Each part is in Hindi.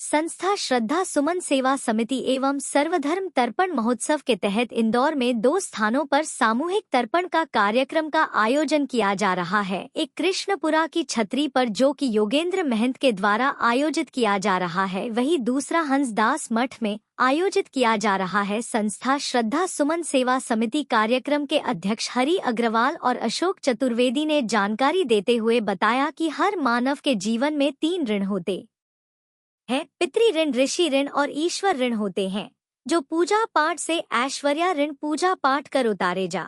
संस्था श्रद्धा सुमन सेवा समिति एवं सर्वधर्म तर्पण महोत्सव के तहत इंदौर में 2 स्थानों पर सामूहिक तर्पण का कार्यक्रम का आयोजन किया जा रहा है। एक कृष्णपुरा की छतरी पर जो कि योगेंद्र महंत के द्वारा आयोजित किया जा रहा है, वहीं दूसरा हंसदास मठ में आयोजित किया जा रहा है। संस्था श्रद्धा सुमन सेवा समिति कार्यक्रम के अध्यक्ष हरि अग्रवाल और अशोक चतुर्वेदी ने जानकारी देते हुए बताया कि हर मानव के जीवन में 3 ऋण होते हैं, पितृ ऋण, ऋषि ऋण और ईश्वर ऋण होते हैं, जो पूजा पाठ से ऐश्वर्य ऋण पूजा पाठ कर उतारे जा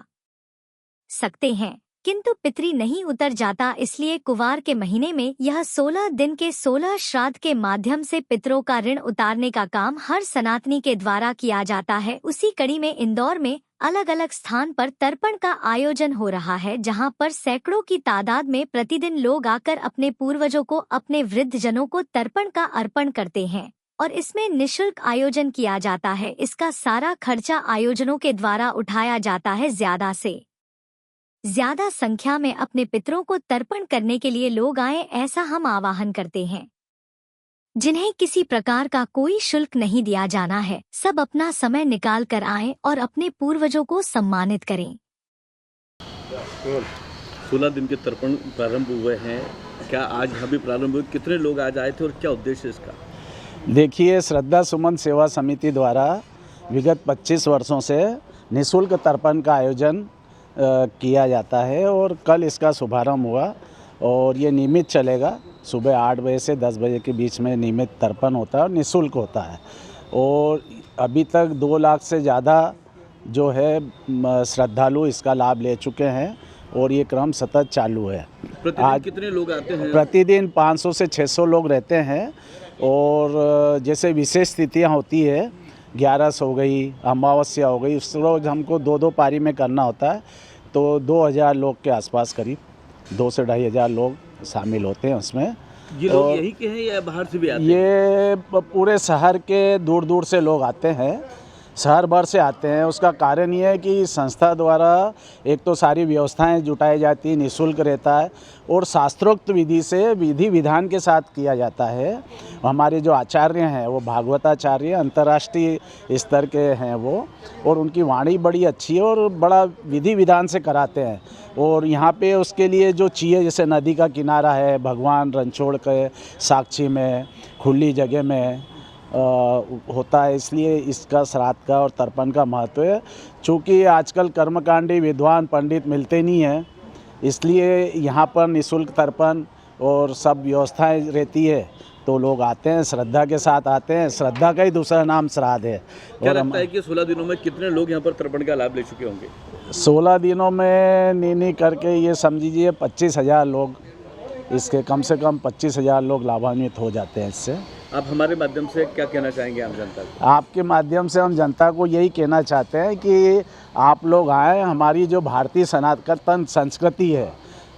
सकते हैं, किंतु पितृ नहीं उतर जाता। इसलिए कुवार के महीने में यह 16 दिन के 16 श्राद्ध के माध्यम से पितरों का ऋण उतारने का काम हर सनातनी के द्वारा किया जाता है। उसी कड़ी में इंदौर में अलग अलग स्थान पर तर्पण का आयोजन हो रहा है, जहां पर सैकड़ों की तादाद में प्रतिदिन लोग आकर अपने पूर्वजों को, अपने वृद्धजनों को तर्पण का अर्पण करते हैं और इसमें निःशुल्क आयोजन किया जाता है। इसका सारा खर्चा आयोजनों के द्वारा उठाया जाता है। ज्यादा से ज्यादा संख्या में अपने पितरों को तर्पण करने के लिए लोग आए, ऐसा हम आह्वान करते हैं, जिन्हें किसी प्रकार का कोई शुल्क नहीं दिया जाना है। सब अपना समय निकाल कर आएं और अपने पूर्वजों को सम्मानित करें। 16 दिन के तर्पण प्रारंभ हुए हैं, क्या आज अभी प्रारंभ हुए? कितने लोग आज आए थे और क्या उद्देश्य है इसका? देखिए, श्रद्धा सुमन सेवा समिति द्वारा विगत 25 वर्षों से निःशुल्क तर्पण का आयोजन किया जाता है और कल इसका शुभारंभ हुआ और ये नियमित चलेगा। सुबह 8 बजे से 10 बजे के बीच में नियमित तर्पण होता है और निःशुल्क होता है और अभी तक 2 लाख से ज़्यादा जो है श्रद्धालु इसका लाभ ले चुके हैं और ये क्रम सतत चालू है। प्रतिदिन कितने लोग आते हैं? प्रतिदिन 500 से 600 लोग रहते हैं और जैसे विशेष तिथियाँ होती है, 11 हो गई, अमावस्या हो गई, उस रोज़ हमको 2-2 पारी में करना होता है, तो 2000 लोग के आसपास करीब 2 से 2500 लोग शामिल होते हैं उसमें। ये लोग यही के हैं या बाहर से भी आते हैं? ये पूरे शहर के दूर दूर से लोग आते हैं, शहर भर से आते हैं। उसका कारण ये है कि संस्था द्वारा एक तो सारी व्यवस्थाएं जुटाई जाती, निःशुल्क रहता है और शास्त्रोक्त विधि से विधि विधान के साथ किया जाता है। हमारे जो आचार्य हैं वो भागवताचार्य अंतर्राष्ट्रीय स्तर के हैं वो, और उनकी वाणी बड़ी अच्छी है और बड़ा विधि विधान से कराते हैं। और यहाँ पे उसके लिए जो चाहिए, जैसे नदी का किनारा है, भगवान रणछोड़ के साक्षी में खुली जगह में होता है, इसलिए इसका श्राद्ध का और तर्पण का महत्व है। चूँकि आजकल कर्मकांडी विद्वान पंडित मिलते नहीं हैं, इसलिए यहाँ पर निःशुल्क तर्पण और सब व्यवस्थाएं रहती है, तो लोग आते हैं, श्रद्धा के साथ आते हैं। श्रद्धा का ही दूसरा नाम श्राद्ध है। क्या लगता है कि 16 दिनों में कितने लोग यहाँ पर तर्पण का लाभ ले चुके होंगे? 16 दिनों में नहीं करके ये समझिए 25,000 लोग, इसके कम से कम 25,000 लोग लाभान्वित हो जाते हैं इससे। आप हमारे माध्यम से क्या कहना चाहेंगे आम जनता को? आपके माध्यम से हम जनता को यही कहना चाहते हैं कि आप लोग आएँ। हमारी जो भारतीय सनातन संस्कृति है,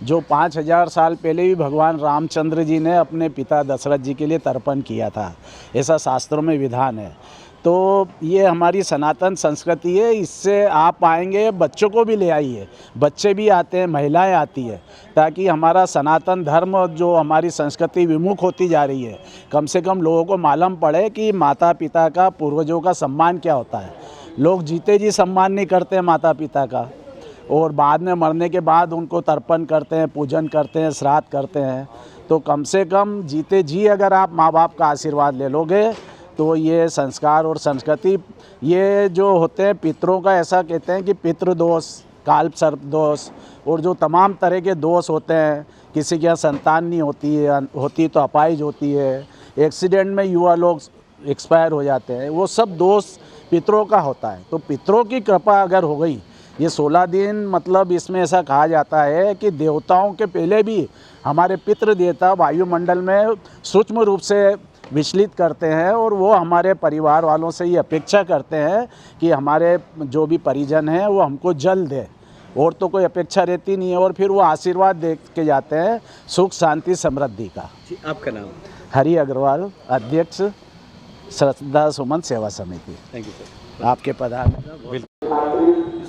जो 5000 साल पहले भी भगवान रामचंद्र जी ने अपने पिता दशरथ जी के लिए तर्पण किया था, ऐसा शास्त्रों में विधान है। तो ये हमारी सनातन संस्कृति है, इससे आप आएंगे, बच्चों को भी ले आइए, बच्चे भी आते हैं, महिलाएं आती है, ताकि हमारा सनातन धर्म जो हमारी संस्कृति विमुख होती जा रही है, कम से कम लोगों को मालूम पड़े कि माता पिता का, पूर्वजों का सम्मान क्या होता है। लोग जीते जी सम्मान नहीं करते माता पिता का, और बाद में मरने के बाद उनको तर्पण करते हैं, पूजन करते हैं, श्राद्ध करते हैं। तो कम से कम जीते जी अगर आप माँ बाप का आशीर्वाद ले लोगे तो ये संस्कार और संस्कृति, ये जो होते हैं पितरों का, ऐसा कहते हैं कि पितृ दोष, काल्प सर्प दोष और जो तमाम तरह के दोष होते हैं, किसी के यहाँ संतान नहीं होती तो अपाहिज होती है, एक्सीडेंट में युवा लोग एक्सपायर हो जाते हैं, वो सब दोष पितरों का होता है। तो पितरों की कृपा अगर हो गई, ये 16 दिन, मतलब इसमें ऐसा कहा जाता है कि देवताओं के पहले भी हमारे पितृ देवता वायुमंडल में सूक्ष्म रूप से विचलित करते हैं और वो हमारे परिवार वालों से ये अपेक्षा करते हैं कि हमारे जो भी परिजन हैं वो हमको जल दे, और तो कोई अपेक्षा रहती नहीं है। और फिर वो आशीर्वाद दे के जाते हैं सुख शांति समृद्धि का। आपका नाम? हरि अग्रवाल, अध्यक्ष श्रद्धा सुमन सेवा समिति। Thank you sir. आपके प्रधान।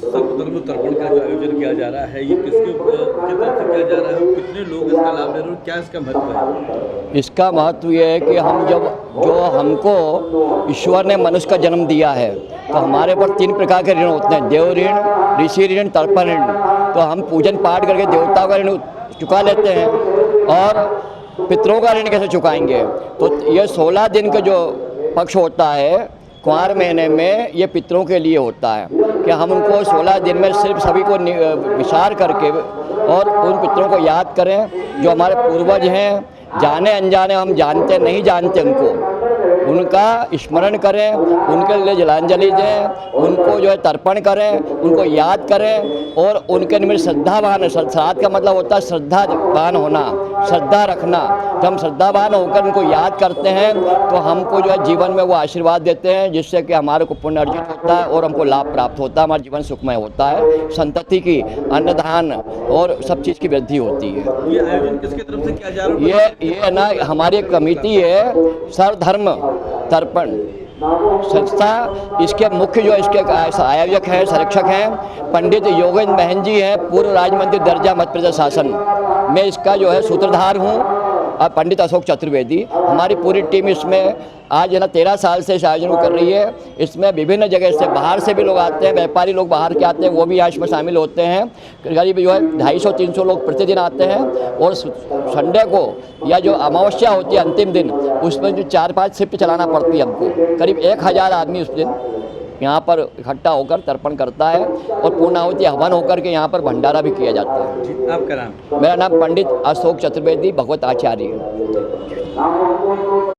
सर्वधर्म तर्पण का जो आयोजन किया जा रहा है, ये किसके तरफ से किया जा रहा है और कितने लोग इसका लाभ ले रहे हैं और क्या इसका महत्व है? इसका महत्व ये है कि हम जो हमको ईश्वर ने मनुष्य का जन्म दिया है, तो हमारे ऊपर 3 प्रकार के ऋण होते हैं, देव ऋण, ऋषि ऋण, तर्पण ऋण। तो हम पूजन पाठ करके देवताओं का ऋण चुका लेते हैं और पितरों का ऋण कैसे चुकाएंगे। तो ये 16 दिन का जो पक्ष होता है कुंवार महीने में, ये पितरों के लिए होता है कि हम उनको 16 दिन में सिर्फ सभी को विचार करके और उन पितरों को याद करें जो हमारे पूर्वज हैं, जाने अनजाने हम जानते नहीं जानते उनका स्मरण करें, उनके लिए जलांजलि दें, उनको जो है तर्पण करें, उनको याद करें और उनके निमित्त श्रद्धावान, श्राद्ध का मतलब होता है श्रद्धावान होना, श्रद्धा रखना। जब हम श्रद्धावान होकर उनको याद करते हैं तो हमको जो है जीवन में वो आशीर्वाद देते हैं, जिससे कि हमारे को पुण्य अर्जित होता है और हमको लाभ प्राप्त होता है, हमारा जीवन सुखमय होता है, संतति की, अन्नदान और सब चीज़ की वृद्धि होती है। ये आयोजन किसकी तरफ से किया जा रहा है? ये ना हमारी एक कमेटी है सर्वधर्म तर्पण संस्था। इसके मुख्य जो इसके आयोजक हैं, संरक्षक हैं पंडित योगेंद्र महन जी हैं, पूर्व राज्य मंत्री दर्जा मध्य प्रदेश शासन। मैं इसका जो है सूत्रधार हूँ और पंडित अशोक चतुर्वेदी। हमारी पूरी टीम इसमें आज है ना 13 साल से इस आयोजन को कर रही है। इसमें विभिन्न जगह से, बाहर से भी लोग आते हैं, व्यापारी लोग बाहर के आते हैं, वो भी यहाँ इसमें शामिल होते हैं। करीब जो है 250-300 लोग प्रतिदिन आते हैं और संडे को या जो अमावस्या होती है अंतिम दिन, उसमें जो 4-5 शिफ्ट चलाना पड़ती है हमको। करीब 1000 आदमी उस दिन यहाँ पर इकट्ठा होकर तर्पण करता है और पूर्णाहुति हवन होकर के यहाँ पर भंडारा भी किया जाता है। आपका नाम? मेरा नाम पंडित अशोक चतुर्वेदी भगवत आचार्य।